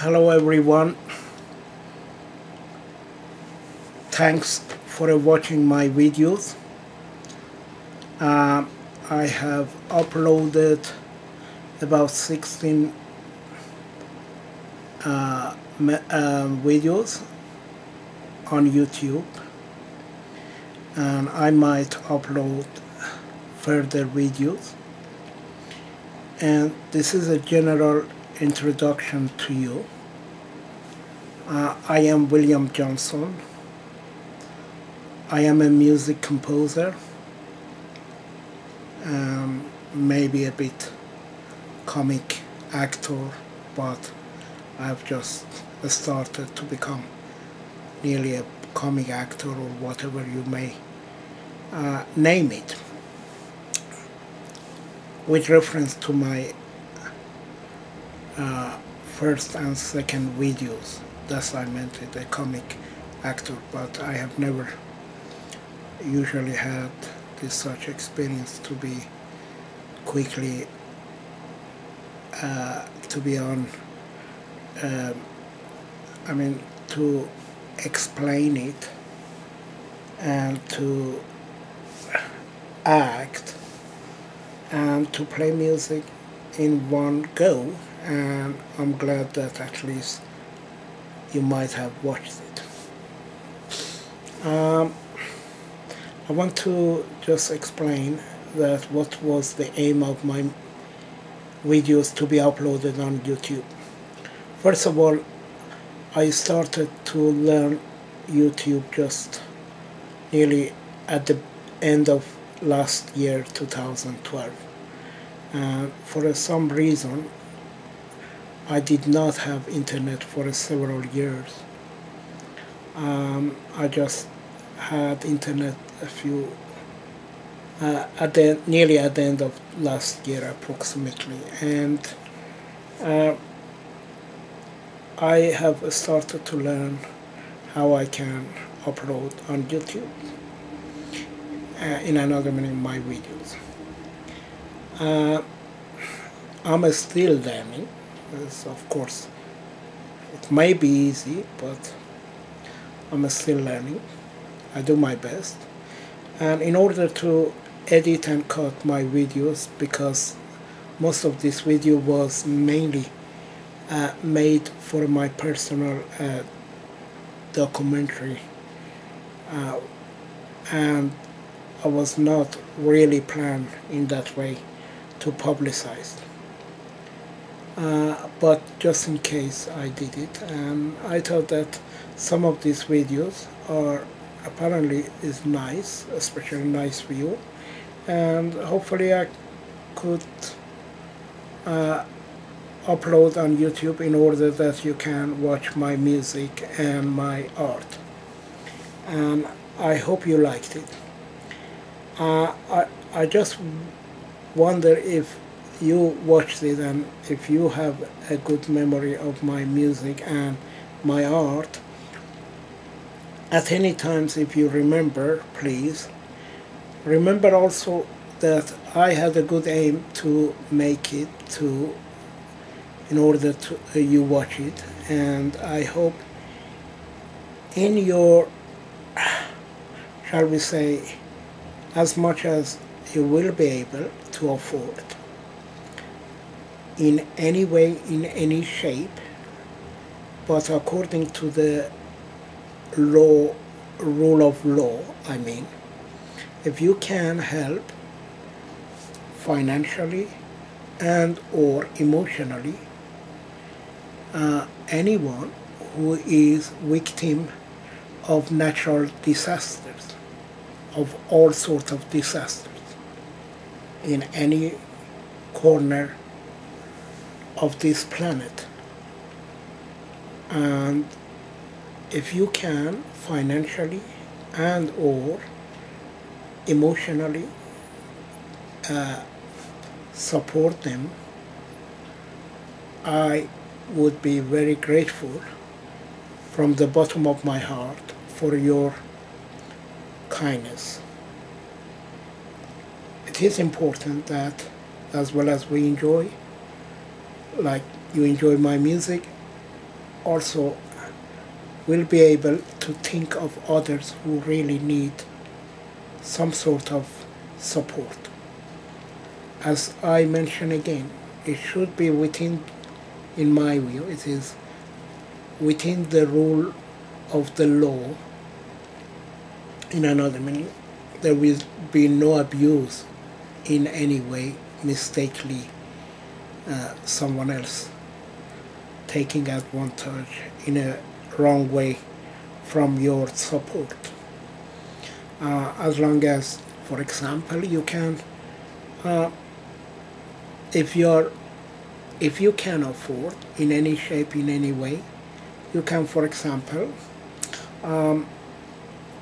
Hello everyone, thanks for watching my videos. I have uploaded about 16 videos on YouTube, and I might upload further videos, and this is a general introduction to you. I am William Johnson. I am a music composer, maybe a bit comic actor, but I've just started to become nearly a comic actor, or whatever you may name it, with reference to my first and second videos. Thus I meant it, a comic actor, but I have never usually had this such experience to be quickly to be on to explain it and to act and to play music in one go, and I'm glad that at least you might have watched it. I want to just explain that what was the aim of my videos to be uploaded on YouTube. First of all, I started to learn YouTube just nearly at the end of last year, 2012. For some reason, I did not have internet for several years. I just had internet a few nearly at the end of last year approximately, and I have started to learn how I can upload on YouTube in another minute my videos. I'm still learning. Of course, it may be easy, but I'm still learning. I do my best, and in order to edit and cut my videos, because most of this video was mainly made for my personal documentary, and I was not really planned in that way to publicize. But just in case I did it, and I thought that some of these videos are apparently is nice, especially nice for you, and hopefully I could upload on YouTube in order that you can watch my music and my art, and I hope you liked it. I just wonder if you watched it and if you have a good memory of my music and my art. At any times, if you remember, please remember also that I had a good aim to make it to in order to you watch it, and I hope in your, shall we say, as much as you will be able to afford, in any way, in any shape, but according to the rule of law, if you can help financially and or emotionally anyone who is victim of natural disasters, of all sorts of disasters, in any corner of this planet, and if you can financially and or emotionally support them, I would be very grateful from the bottom of my heart for your kindness. It is important that, as well as we enjoy, like you enjoy my music, also will be able to think of others who really need some sort of support. As I mention again, it should be within, in my view, it is within the rule of the law. In another meaning, there will be no abuse in any way, mistakenly someone else taking advantage in a wrong way from your support. As long as, for example, you can, if you can afford in any shape, in any way, you can, for example,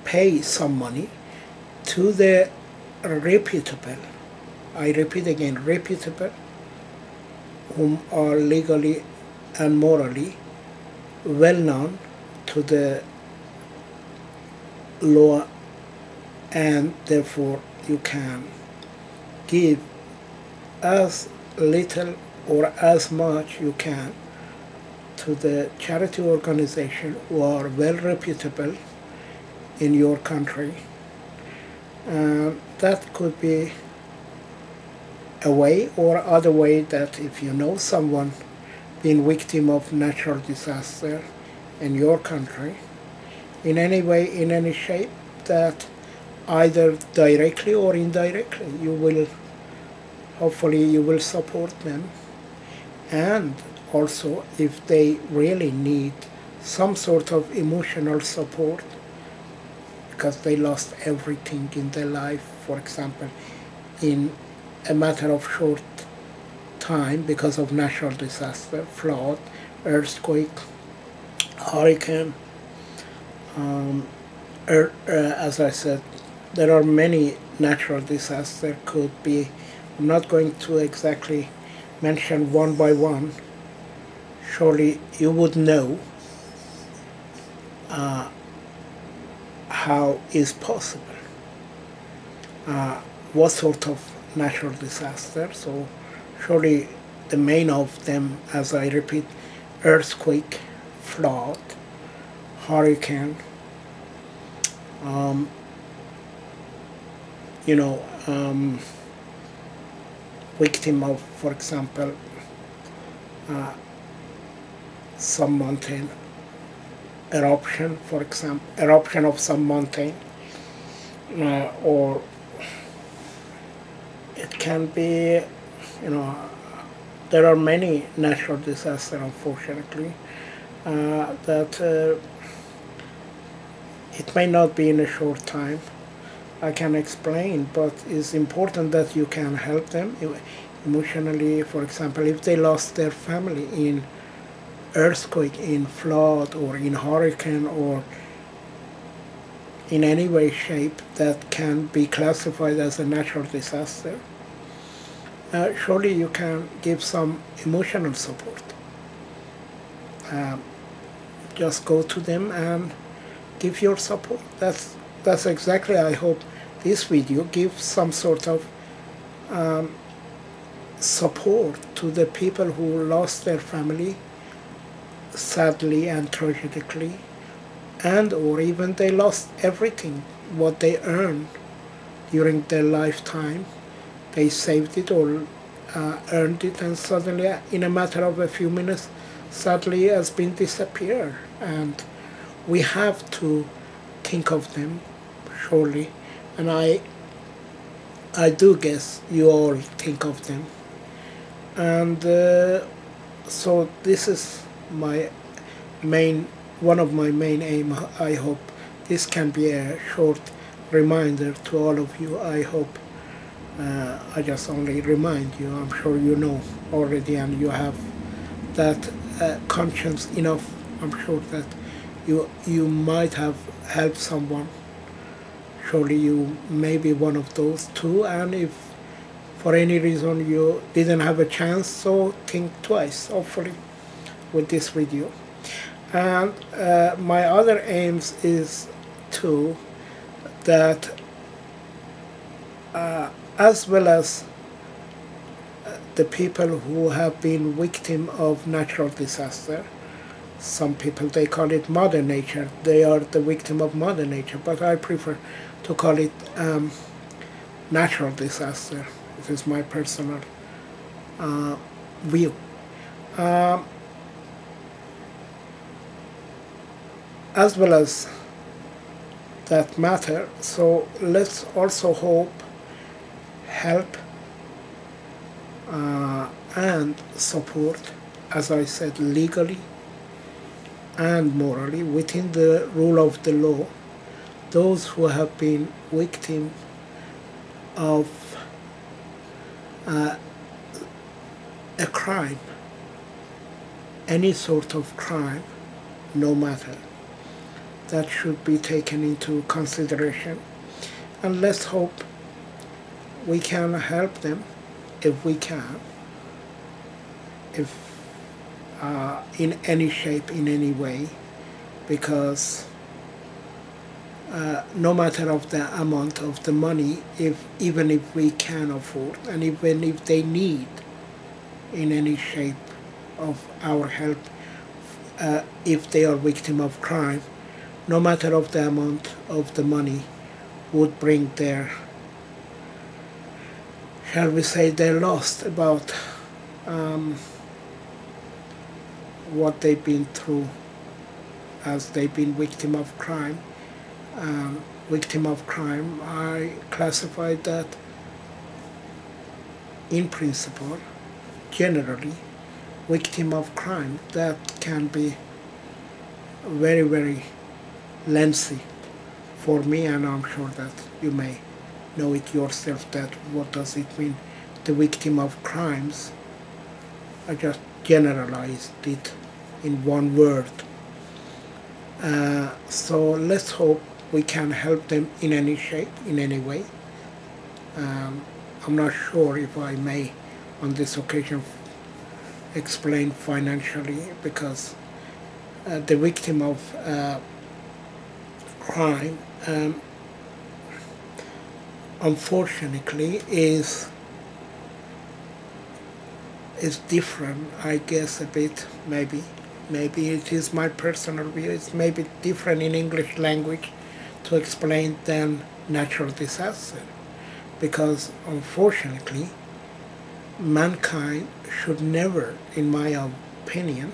pay some money to the reputable, I repeat again, reputable, whom are legally and morally well known to the law, and therefore you can give as little or as much you can to the charity organization who are well reputable in your country. That could be a way, or other way, that if you know someone being victim of natural disaster in your country, in any way, in any shape, that either directly or indirectly you will, hopefully you will support them. And also, if they really need some sort of emotional support because they lost everything in their life, for example, in a matter of short time because of natural disaster, flood, earthquake, hurricane, as I said, there are many natural disasters. Could be, I'm not going to exactly mention one by one. Surely you would know how is possible, what sort of natural disaster. So surely the main of them, as I repeat, earthquake, flood, hurricane, victim of, for example, some mountain eruption, for example, eruption of some mountain, or it can be, there are many natural disasters, unfortunately, that it may not be in a short time. I can explain, but it's important that you can help them emotionally. For example, if they lost their family in earthquake, in flood, or in hurricane, or in any way, shape that can be classified as a natural disaster, surely you can give some emotional support. Just go to them and give your support. That's exactly, I hope this video gives some sort of support to the people who lost their family sadly and tragically, and or even they lost everything what they earned during their lifetime. They saved it or earned it, and suddenly in a matter of a few minutes sadly has been disappeared. And we have to think of them, surely, and I do guess you all think of them. And so this is my one of my main aim. I hope this can be a short reminder to all of you. I hope I just only remind you. I'm sure you know already, and you have that conscience enough. I'm sure that you might have helped someone. Surely you may be one of those too, and if for any reason you didn't have a chance, so think twice, hopefully, with this video. And my other aims is too that as well as the people who have been victim of natural disaster, Some people, they call it Mother Nature. They are the victim of Mother Nature, but I prefer to call it natural disaster. It is my personal view. As well as that matter, so let's also hope, help, and support, as I said, legally and morally, within the rule of the law, those who have been victim of a crime, any sort of crime, no matter. That should be taken into consideration. And let's hope we can help them if we can, if in any shape, in any way, because no matter of the amount of the money, even if we can afford, and even if they need in any shape of our help, if they are victim of crime, no matter of the amount of the money would bring their, shall we say, their loss about what they've been through as they've been victim of crime. Victim of crime, I classify that in principle, generally, victim of crime, that can be very, very lengthy for me, and I'm sure that you may know it yourself, that what does it mean, the victim of crimes. I just generalized it in one word. So let's hope we can help them in any shape, in any way. I'm not sure if I may on this occasion explain financially, because the victim of crime unfortunately is different, I guess, a bit, maybe it is my personal view, it's maybe different in English language to explain than natural disaster, because unfortunately mankind should never, in my opinion,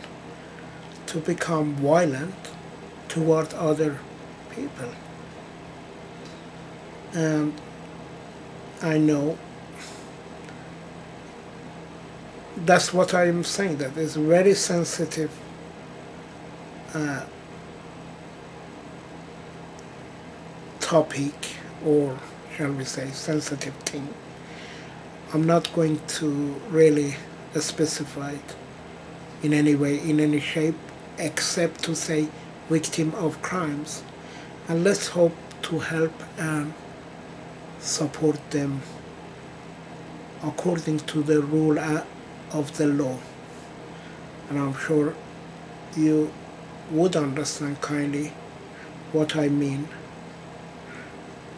to become violent toward other people. And I know that's what I'm saying, that is very sensitive topic, or shall we say sensitive thing. I'm not going to really specify it in any way, in any shape, except to say victim of crimes. And let's hope to help and support them according to the rule of the law. And I'm sure you would understand kindly what I mean.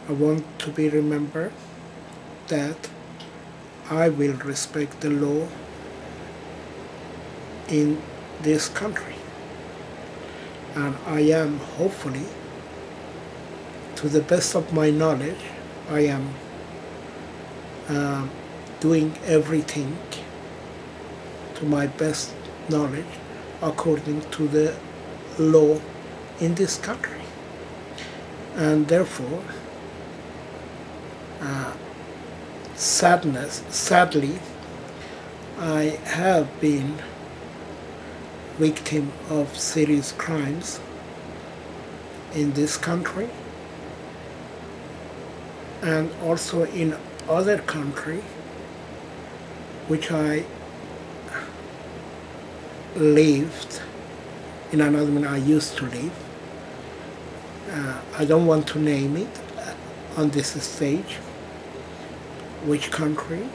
I want to be remembered that I will respect the law in this country, and I am, hopefully, to the best of my knowledge, I am doing everything to my best knowledge according to the law in this country. And therefore, sadly, I have been victim of serious crimes in this country, and also in other country which I lived in, another one I used to live. I don't want to name it on this stage, which country,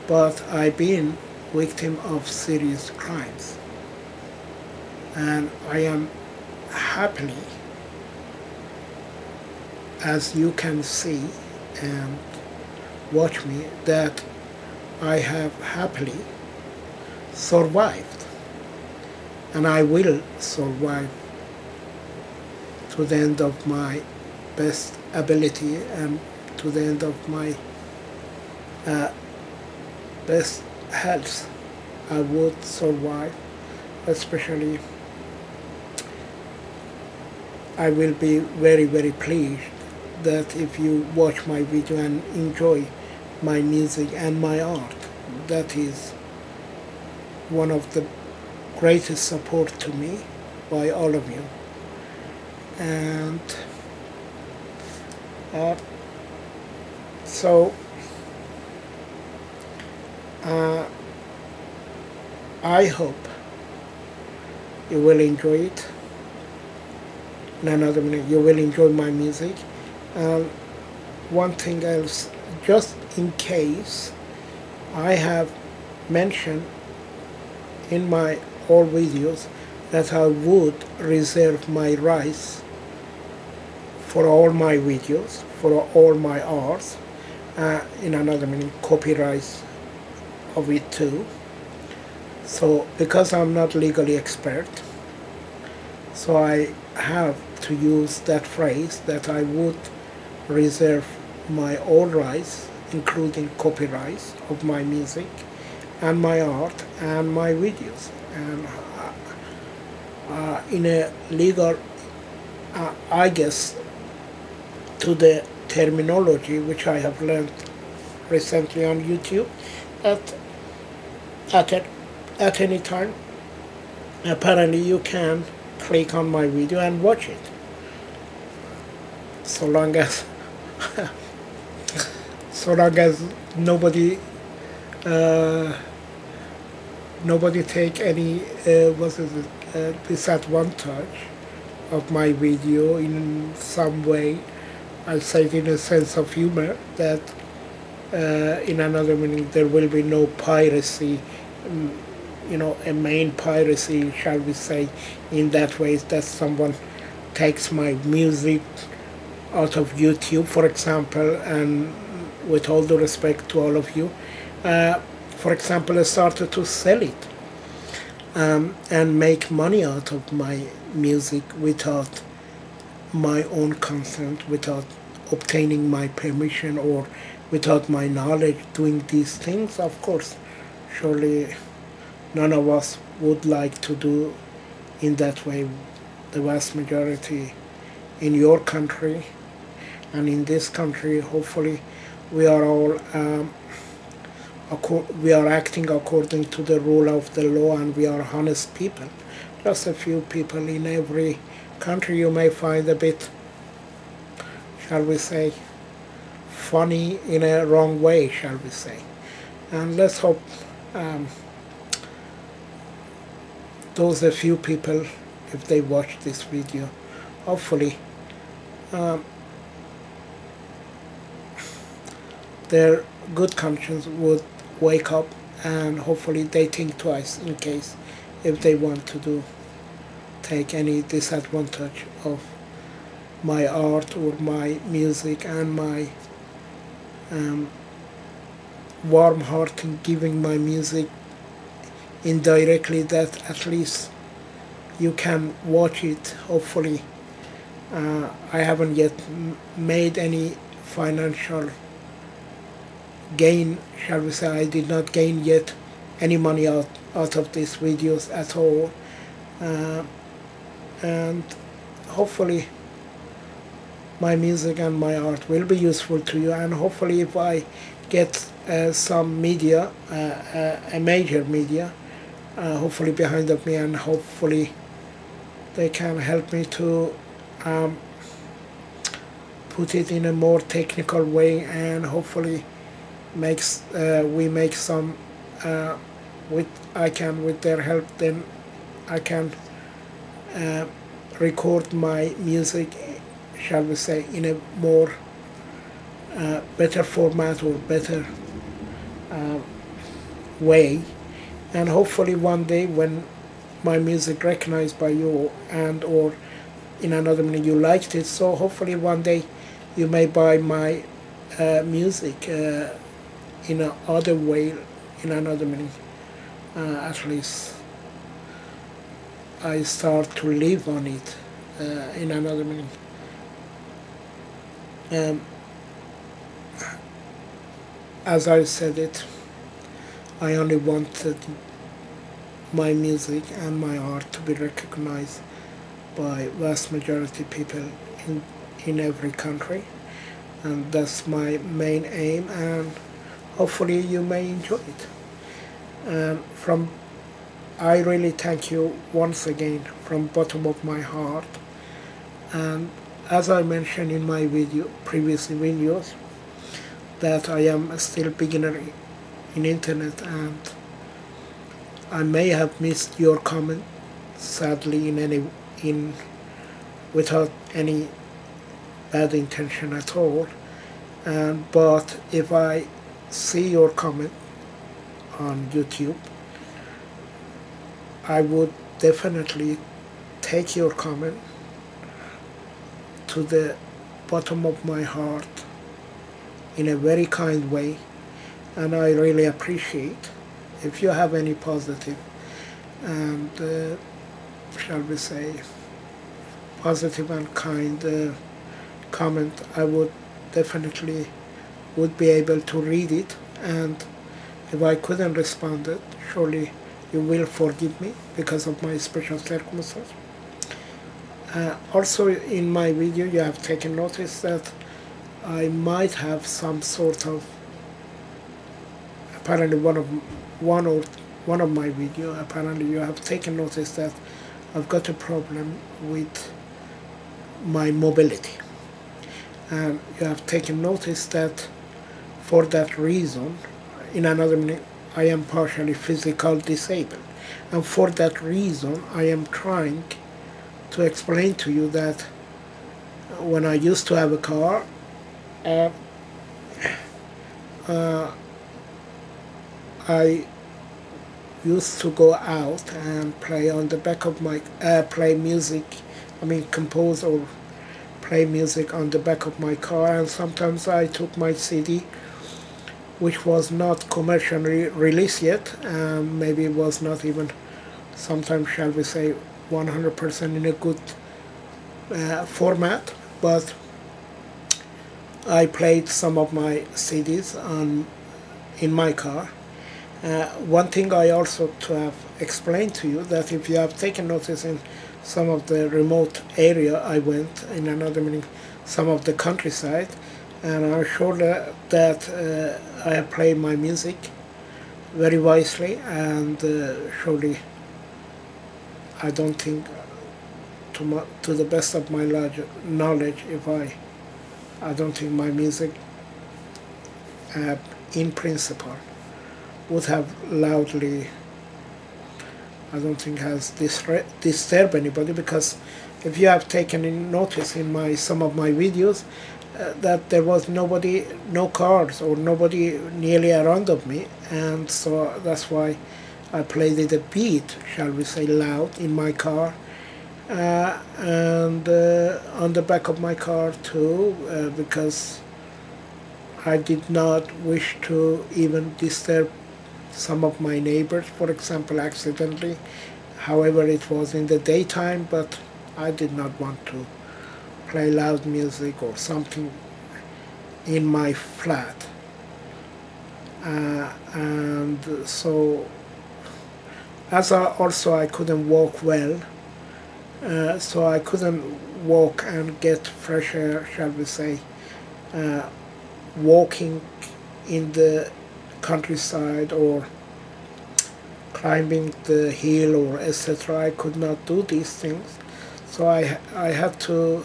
but I've been victim of serious crimes, and I am happily, as you can see and watch me, that I have happily survived and I will survive to the end of my best ability and to the end of my best health. I would survive, especially I will be very, very pleased that if you watch my video and enjoy my music and my art. That is one of the greatest support to me by all of you. And so I hope you will enjoy it. In another minute, you will enjoy my music. One thing else, just in case, I have mentioned in my all videos that I would reserve my rights for all my videos, for all my arts, in another minute, copyrights of it too. So because I'm not legally expert, so I have to use that phrase that I would reserve my all rights, including copyrights of my music and my art and my videos. And in a legal, I guess, to the terminology which I have learned recently on YouTube, that at any time, apparently you can click on my video and watch it, so long as nobody take any disadvantage of my video in some way. I'll say it in a sense of humor, that in another meaning there will be no piracy, a main piracy, shall we say, in that way, that someone takes my music out of YouTube, for example, and with all due respect to all of you, for example, I started to sell it and make money out of my music without my own consent, without obtaining my permission or without my knowledge doing these things. Of course, surely none of us would like to do in that way. The vast majority in your country and in this country, hopefully, we are all we are acting according to the rule of the law, and we are honest people. Just a few people in every country you may find a bit, shall we say, funny in a wrong way, shall we say. And let's hope those a few people, if they watch this video, hopefully their good conscience would wake up, and hopefully they think twice in case if they want to take any disadvantage of my art or my music and my warm heart in giving my music indirectly, that at least you can watch it. Hopefully I haven't yet made any financial gain, shall we say. I did not gain yet any money out of these videos at all, and hopefully my music and my art will be useful to you. And hopefully if I get some media, a major media, hopefully behind of me, and hopefully they can help me to put it in a more technical way, and hopefully we make some with their help, then I can record my music, shall we say, in a more better format or better way. And hopefully one day when my music recognized by you, and or in another minute you liked it, so hopefully one day you may buy my music in another way, in another minute, at least I start to live on it in another meaning. As I said it, I only wanted my music and my art to be recognized by vast majority people in every country, and that's my main aim, and hopefully you may enjoy it. I really thank you once again from bottom of my heart, and as I mentioned in my previous videos, that I am still beginner in internet, and I may have missed your comment, sadly, without any bad intention at all. But if I see your comment on YouTube, I would definitely take your comment to the bottom of my heart in a very kind way, and I really appreciate if you have any positive and shall we say positive and kind comment. I would definitely would be able to read it, and if I couldn't respond it, surely you will forgive me because of my special circumstances. Also in my video you have taken notice that I might have some sort of, apparently one of my video, apparently you have taken notice that I've got a problem with my mobility, and you have taken notice that for that reason, in another minute, I am partially physical disabled, and for that reason I am trying to explain to you that when I used to have a car, I used to go out and play on the back of my play music, compose or play music on the back of my car, and sometimes I took my CD, which was not commercially released yet, maybe it was not even, sometimes shall we say, 100% in a good format, but I played some of my CDs in my car. One thing I also to have explained to you, that if you have taken notice in some of the remote area I went, in another meaning some of the countryside, and I'm sure that I have played my music very wisely, and surely I don't think, to the best of my knowledge, I don't think my music in principle would have loudly, I don't think has disturbed anybody, because if you have taken in notice in some of my videos, that there was nobody, no cars or nobody nearly around of me, and so that's why I played it a bit, shall we say, loud in my car, and on the back of my car too, because I did not wish to even disturb some of my neighbors, for example, accidentally. However, it was in the daytime, but I did not want to play loud music or something in my flat, and so as I couldn't walk well, so I couldn't walk and get fresh air, shall we say, walking in the countryside or climbing the hill or etc. I could not do these things, so I had to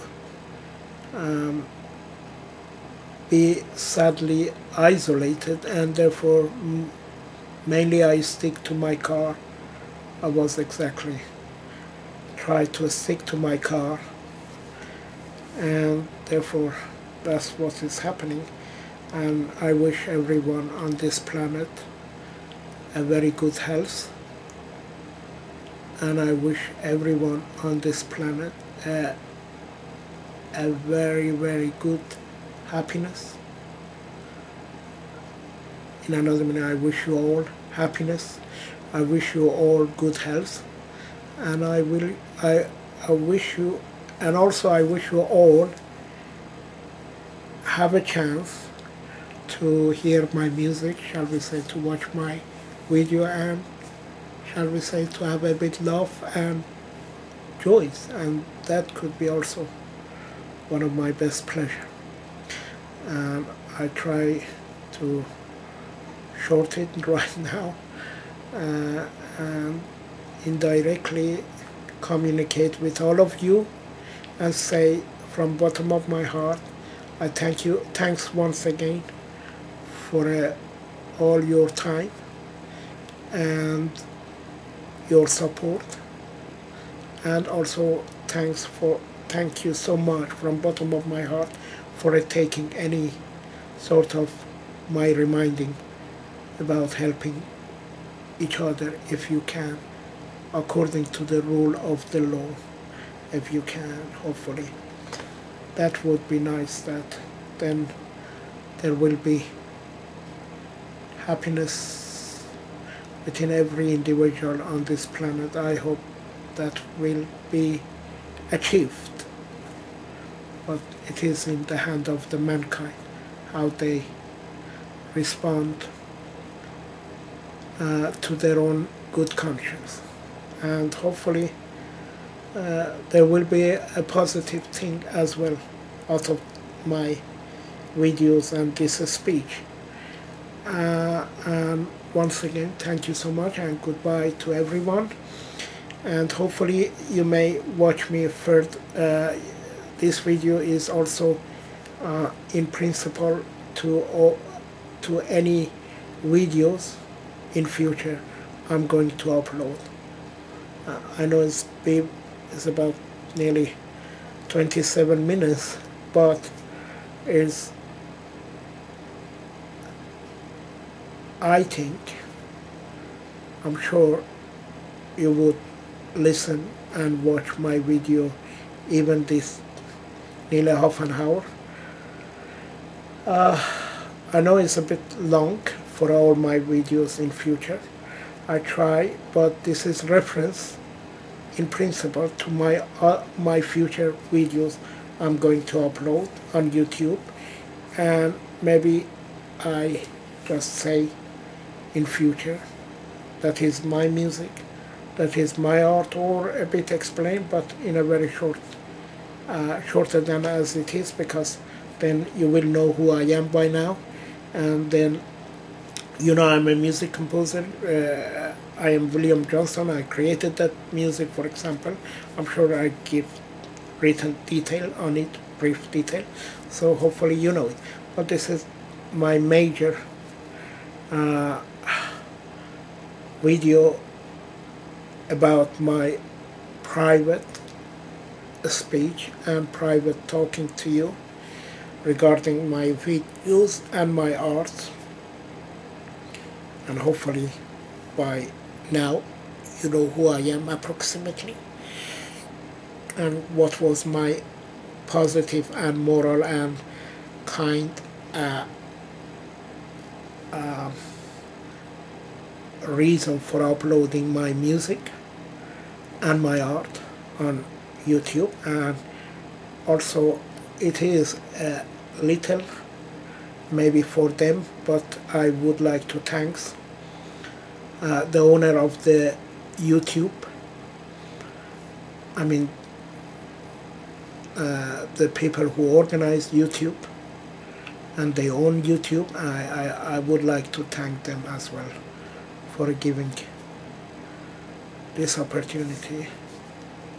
be sadly isolated, and therefore mainly I stick to my car. I was exactly try to stick to my car, and therefore that's what is happening. And I wish everyone on this planet a very good health, and I wish everyone on this planet a very, very good happiness. In another minute, I wish you all happiness. I wish you all good health, and I wish you, and also I wish you all have a chance to hear my music, shall we say, to watch my video, and shall we say, to have a bit love and joys, and that could be also one of my best pleasure. And I try to short it right now, and indirectly communicate with all of you and say from bottom of my heart, I thank you. Thanks once again for all your time and your support, and also thank you so much from bottom of my heart for taking any sort of my reminding about helping each other if you can, according to the rule of the law, if you can, hopefully. That would be nice, that then there will be happiness within every individual on this planet. I hope that will be achieved, but it is in the hand of the mankind how they respond to their own good conscience, and hopefully there will be a positive thing as well out of my videos and this speech. And once again, thank you so much, and goodbye to everyone, and hopefully you may watch me further. This video is also in principle to any videos in future I'm going to upload. I know it's about nearly 27 minutes, but I'm sure you would listen and watch my video even this nearly half an hour. I know it's a bit long for all my videos in future. I try, but this is reference in principle to my future videos I'm going to upload on YouTube, and maybe I just say in future that is my music, that is my art, or a bit explained, but in a very shorter than as it is, because then you will know who I am by now, and then you know I'm a music composer. I am William Johnson. I created that music, for example. I'm sure I give written detail on it, brief detail, so hopefully you know it. But this is my major video about my private speech and private talking to you regarding my videos and my art, and hopefully by now you know who I am approximately, and what was my positive and moral and kind reason for uploading my music and my art on YouTube. And also it is a little maybe for them, but I would like to thank the owner of the YouTube, I mean the people who organize YouTube and they own YouTube. I would like to thank them as well for giving this opportunity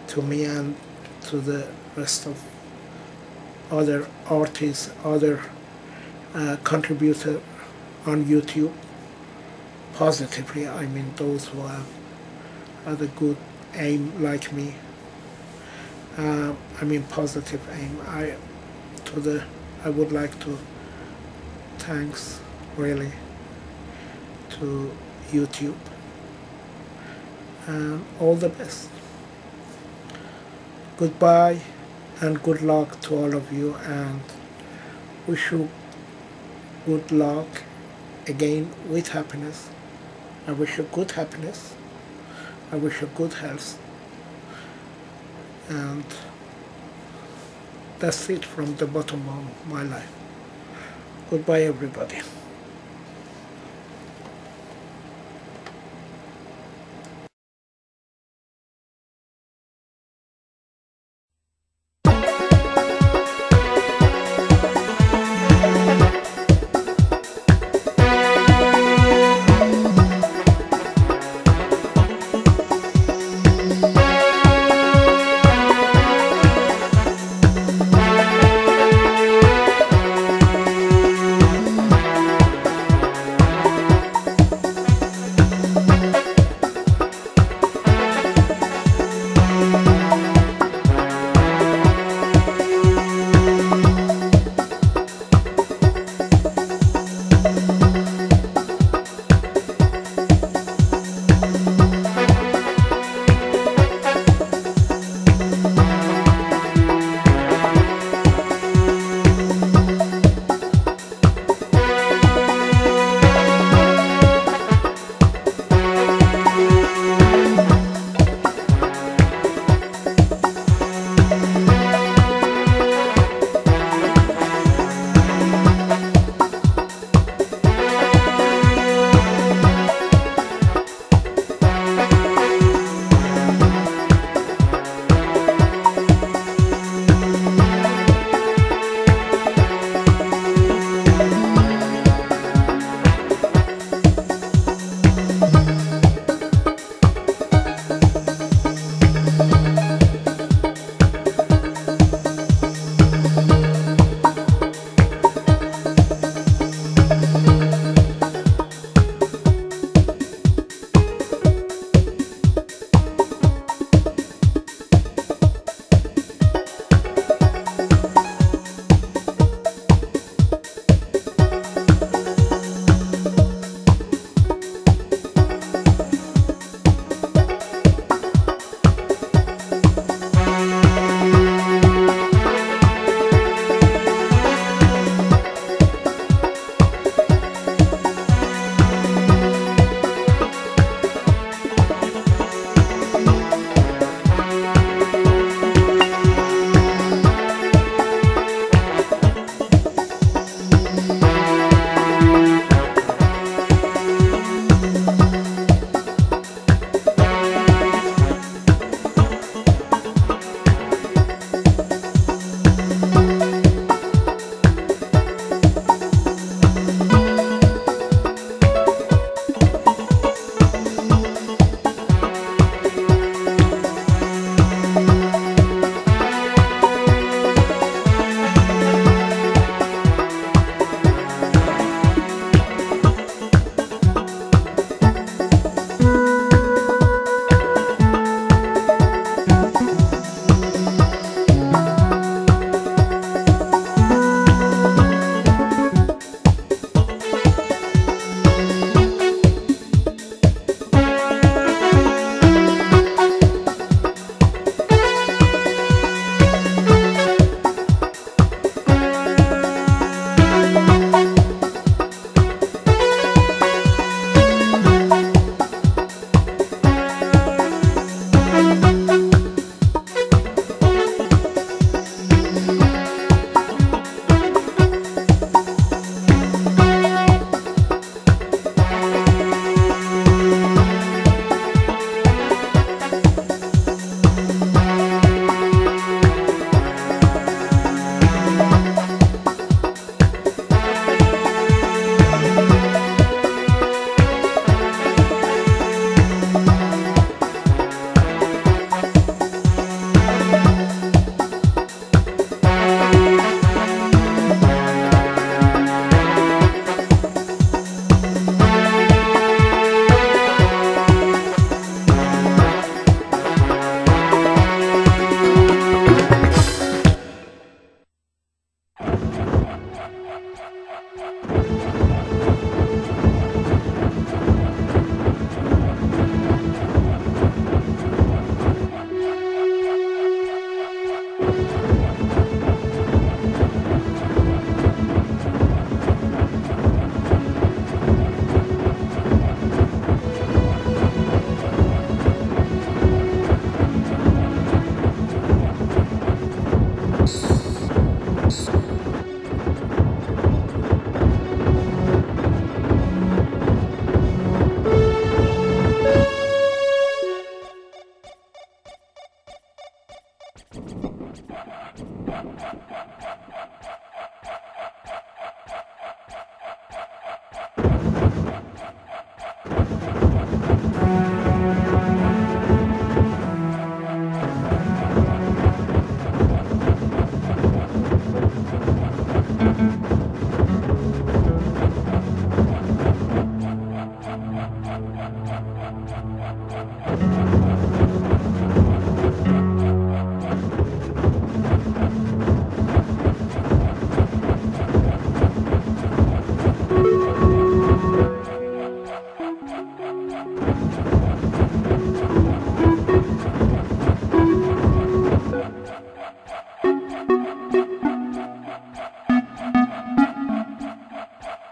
to me and to the rest of other artists, other contributors on YouTube positively. I mean those who have had a good aim like me. I mean positive aim. I would like to thanks really to YouTube, and all the best. Goodbye and good luck to all of you, and wish you good luck again with happiness. I wish you good happiness. I wish you good health, And that's it from the bottom of my life. Goodbye, everybody.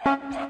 you.